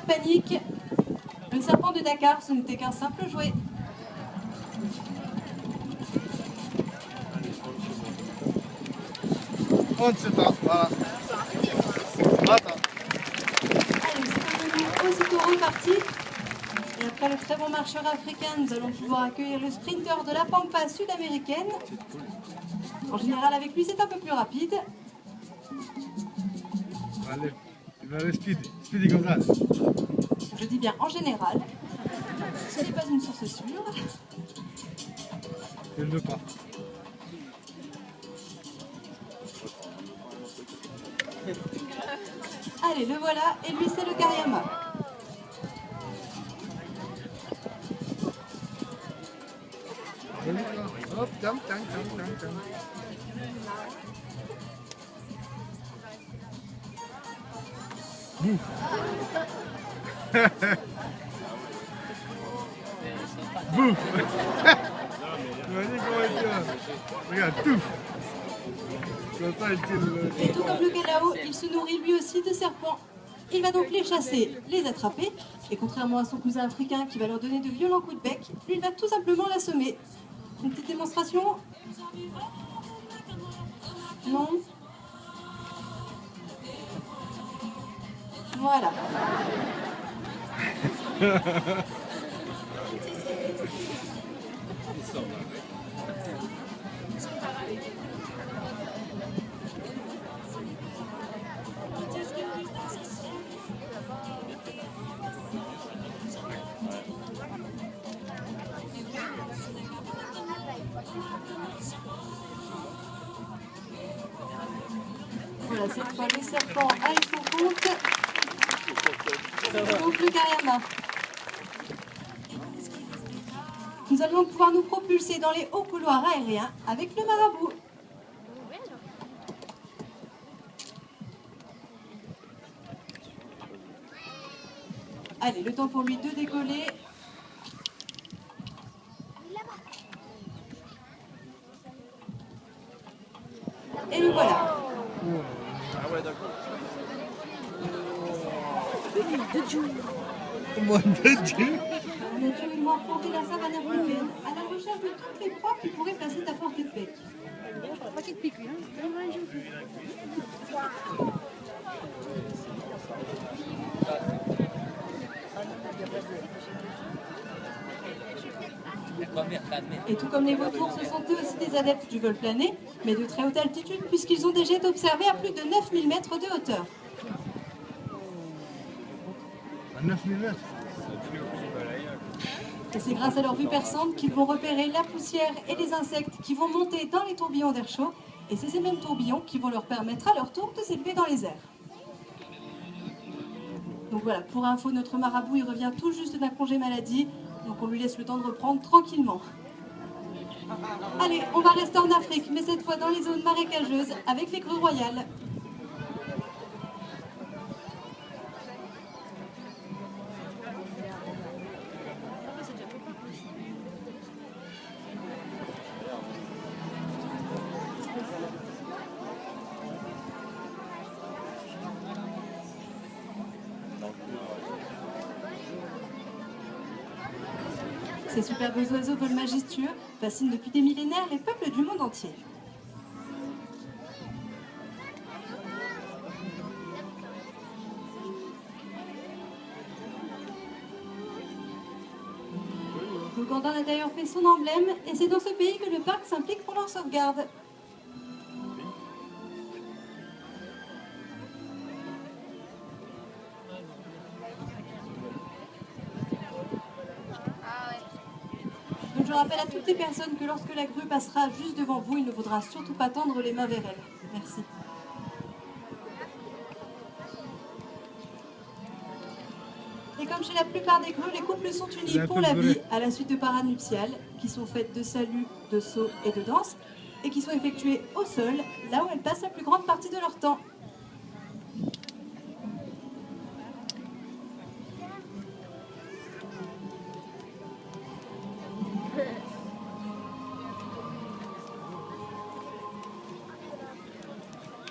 de panique. Le serpent de Dakar, ce n'était qu'un simple jouet. On se tape, voilà. Attends. Allez, c'est aussitôt reparti. Et après le très bon marcheur africain, nous allons pouvoir accueillir le sprinter de la Pampa sud-américaine. En général, avec lui, c'est un peu plus rapide. Allez, il va aller Speedy Gonzalez. Je dis bien en général. Ce n'est pas une source sûre. Je ne veux pas. Allez, le voilà. Et lui, c'est le Kariama. Hop, tam, tam, tam, tam, tam. Bouf. Bouf. Imagine comment il tient. Regarde, tout. Comme ça, il tient le... Et tout comme le Galao, il se nourrit lui aussi de serpents. Il va donc les chasser, les attraper. Et contrairement à son cousin africain qui va leur donner de violents coups de bec, lui, il va tout simplement l'assommer. Une petite démonstration? Non? Voilà. Voilà, cette fois, le serpent a eu son compte. C'est donc le Kariama. Nous allons pouvoir nous propulser dans les hauts couloirs aériens avec le marabout. Allez, le temps pour lui de décoller. Et le voilà. Ah ouais, d'accord. Mon Dieu. On a dû arpenter la savane africaine à la recherche de toutes les proies qui pourraient passer à portée de bec. Et tout comme les vautours, ce sont eux aussi des adeptes du vol plané, mais de très haute altitude puisqu'ils ont déjà été observés à plus de 9000 mètres de hauteur. À 9000 mètres. Et c'est grâce à leur vue perçante qu'ils vont repérer la poussière et les insectes qui vont monter dans les tourbillons d'air chaud. Et c'est ces mêmes tourbillons qui vont leur permettre à leur tour de s'élever dans les airs. Donc voilà, pour info, notre marabout, il revient tout juste d'un congé maladie. Donc on lui laisse le temps de reprendre tranquillement. Allez, on va rester en Afrique, mais cette fois dans les zones marécageuses avec les grues royales. Ces superbes oiseaux vols majestueux fascinent depuis des millénaires les peuples du monde entier. L'Ouganda a d'ailleurs fait son emblème et c'est dans ce pays que le parc s'implique pour leur sauvegarde. Donc je rappelle à toutes les personnes que lorsque la grue passera juste devant vous, il ne faudra surtout pas tendre les mains vers elle. Merci. Et comme chez la plupart des grues, les couples sont unis pour la vie à la suite de parades nuptiales qui sont faites de saluts, de sauts et de danses et qui sont effectuées au sol, là où elles passent la plus grande partie de leur temps.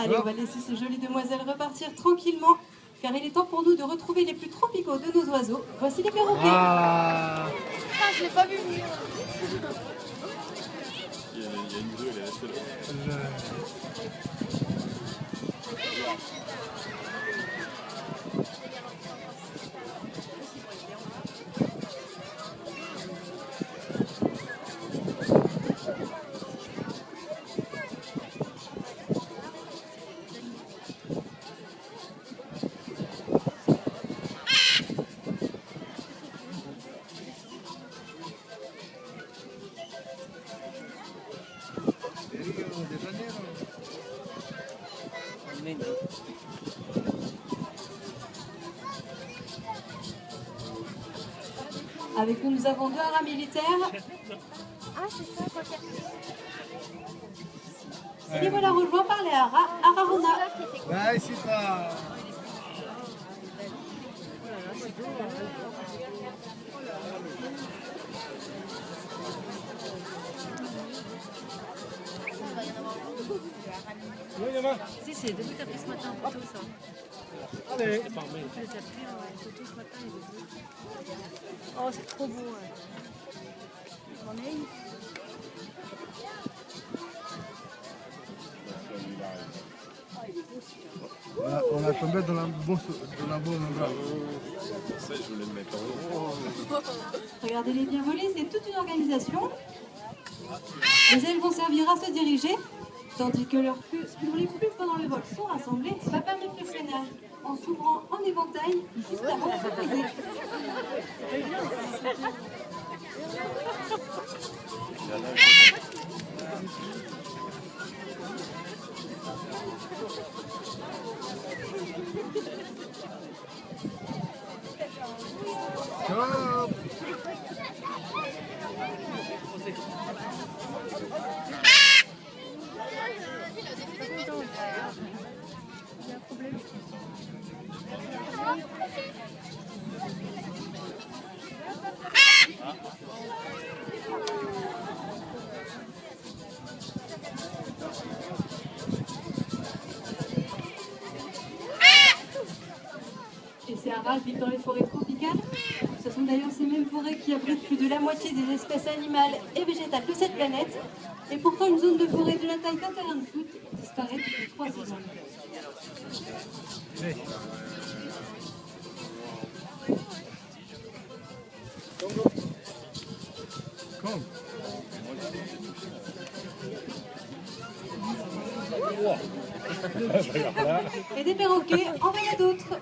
Allez, on va laisser ces jolies demoiselles repartir tranquillement car il est temps pour nous de retrouver les plus tropicaux de nos oiseaux. Voici les perroquets. Ah, Je l'ai pas vu venir. Il y a une grue, elle est restée là. Avec nous, nous avons 2 haras militaires. Ah, c'est ça, quoi. Et les voilà rejoints par les haras Ararona. là, ici, pas. Oui, il y en a. Si, c'est début t'as pris ce matin, plutôt ça. Allez. Je les ai pris, surtout ce matin, les deux. Oh, c'est trop beau, ouais. J'en ai une. On a tombé dans la bonne endroit. Ça, je voulais le mettre en haut. Regardez les bien volés, c'est toute une organisation. Les ailes vont servir à se diriger, tandis que leurs les plumes pendant le vol sont rassemblées, va permettre le freinage en s'ouvrant en éventail juste avant de se poser. Stop. Il y a un problème. Et ces haras vivent dans les forêts tropicales. Ce sont d'ailleurs ces mêmes forêts qui abritent plus de la moitié des espèces animales et végétales de cette planète. Et pourtant, une zone de forêt de la taille d'un terrain de foot disparaît toutes les 3 saisons. Hey. Come. Et des perroquets, en voilà d'autres.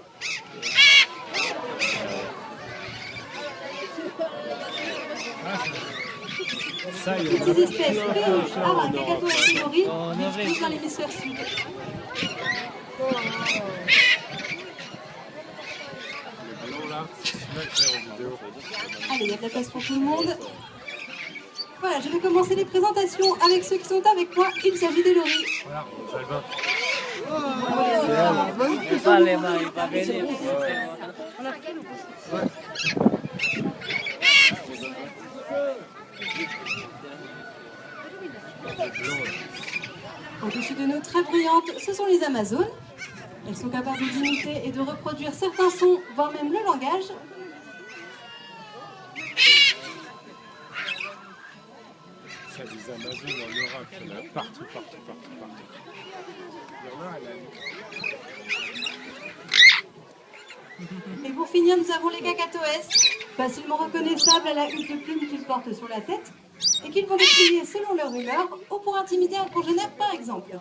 Ça, il y Toutes ces espèces, perruches, haras, kakatoès et moris, vivent tous dans l'hémisphère sud. Allons là, je vais le faire en vidéo. Allez, il y a de la place pour tout le monde. Voilà, je vais commencer les présentations avec ceux qui sont avec moi. Il s'agit des loris. Voilà, Salvin. Vale, il va venir. Au-dessus de nous, très bruyantes, ce sont les Amazones. Elles sont capables d'imiter et de reproduire certains sons, voire même le langage. Ça, des Amazones en Europe, il y en a partout. Il y en a à la Et pour finir, nous avons les kakatoès, facilement reconnaissables à la hutte de plumes qu'ils portent sur la tête et qu'ils vont déplier selon leur humeur ou pour intimider un congénère par exemple.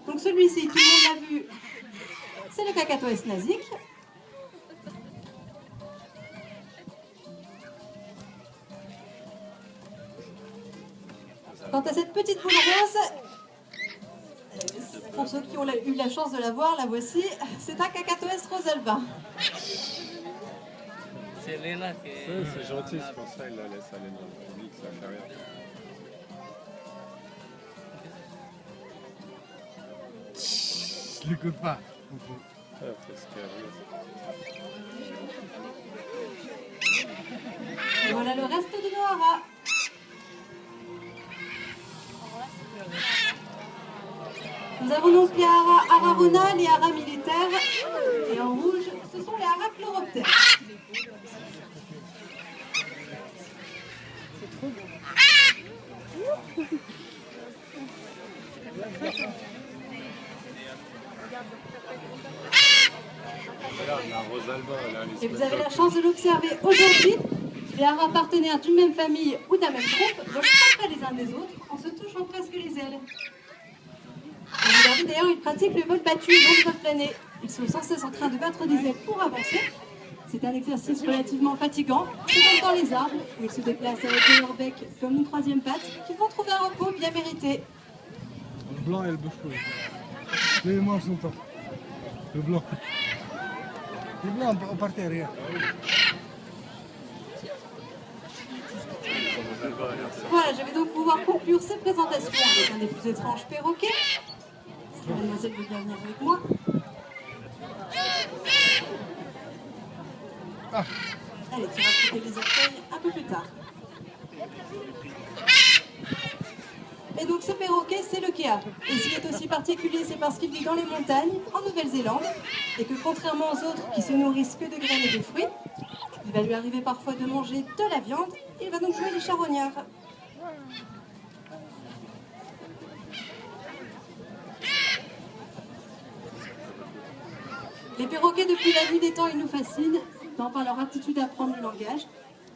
Donc celui-ci, tout le monde l'a vu, c'est le kakatoès nasique. Quant à cette petite boule rose, pour ceux qui ont eu la chance de la voir, la voici, c'est un kakatoès rosalba. C'est Léna qui est. C'est gentil, c'est pour ça qu'il la laisse aller dans le public, ça fait rien. Je l'écoute pas. Ah, parce que, Et voilà le reste de nos haras. Nous Nous avons donc les haras Ararona, les haras militaires, et en rouge, ce sont les haras chloroptères. Regarde, il y a un Rosalba, là, Et vous avez la chance de l'observer aujourd'hui. Les haras partenaires d'une même famille ou d'un même groupe volent pas près les uns des autres en se touchant presque les ailes. Et regardez d'ailleurs, ils pratiquent le vol battu et non le vol plané. Ils sont sans cesse en train de battre des ailes pour avancer. C'est un exercice relativement fatigant. C'est comme dans les arbres où ils se déplacent avec leur bec comme une troisième patte qui vont trouver un repos bien mérité. Le blanc et le bouche rouge. Les manches sont top. Le blanc. Le blanc, on partait rien. Voilà, je vais donc pouvoir conclure cette présentation avec un des plus étranges perroquets. Si mademoiselle veut bien venir avec moi. Ah. Allez, tu vas couper les orteils un peu plus tard. Et donc ce perroquet, c'est le Kea. Et s'il est aussi particulier, c'est parce qu'il vit dans les montagnes, en Nouvelle-Zélande, et que contrairement aux autres qui se nourrissent que de graines et de fruits, il va lui arriver parfois de manger de la viande, et il va donc jouer les charognards. Les perroquets, depuis la nuit des temps, ils nous fascinent, tant par leur aptitude à apprendre le langage,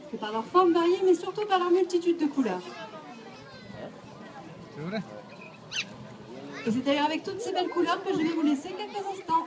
que par leur forme variée, mais surtout par leur multitude de couleurs. C'est vrai? Et c'est d'ailleurs avec toutes ces belles couleurs que je vais vous laisser quelques instants.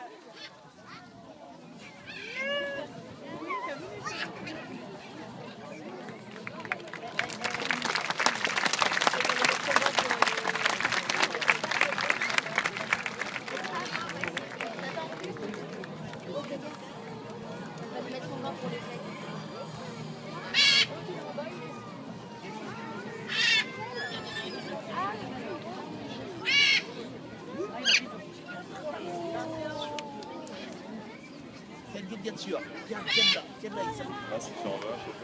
Viens dessus, viens là, Issa. Ah, c'est qui en va, je sais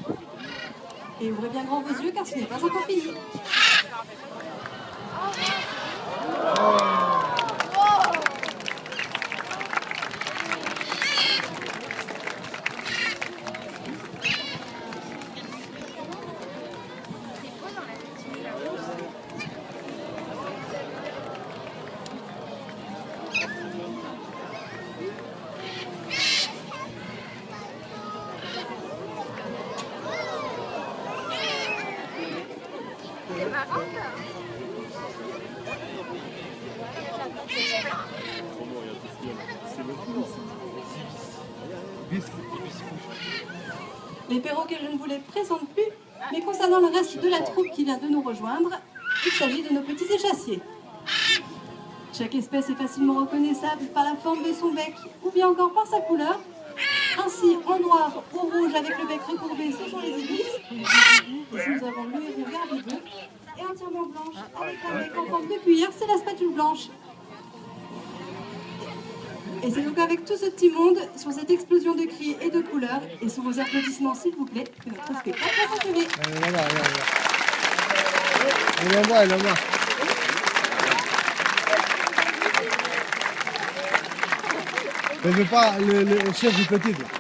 pas. Et ouvrez bien grand vos yeux car ce n'est pas encore fini. Les perroquets, je ne vous les présente plus, mais concernant le reste de la troupe qui vient de nous rejoindre, il s'agit de nos petits échassiers. Chaque espèce est facilement reconnaissable par la forme de son bec ou bien encore par sa couleur. Ainsi, en noir ou rouge avec le bec recourbé, ce sont les ibis. Ici, nous avons le héron garde bleu. Et entièrement blanche avec un bec en forme de cuillère, c'est la spatule blanche. Et c'est donc avec tout ce petit monde, sur cette explosion de cris et de couleurs, et sous vos applaudissements s'il vous plaît, que notre spectacle va s'achever. Allez, là-bas, là-bas. Il est là-bas, il est là-bas. Mais je veux pas le chef du petit. Là.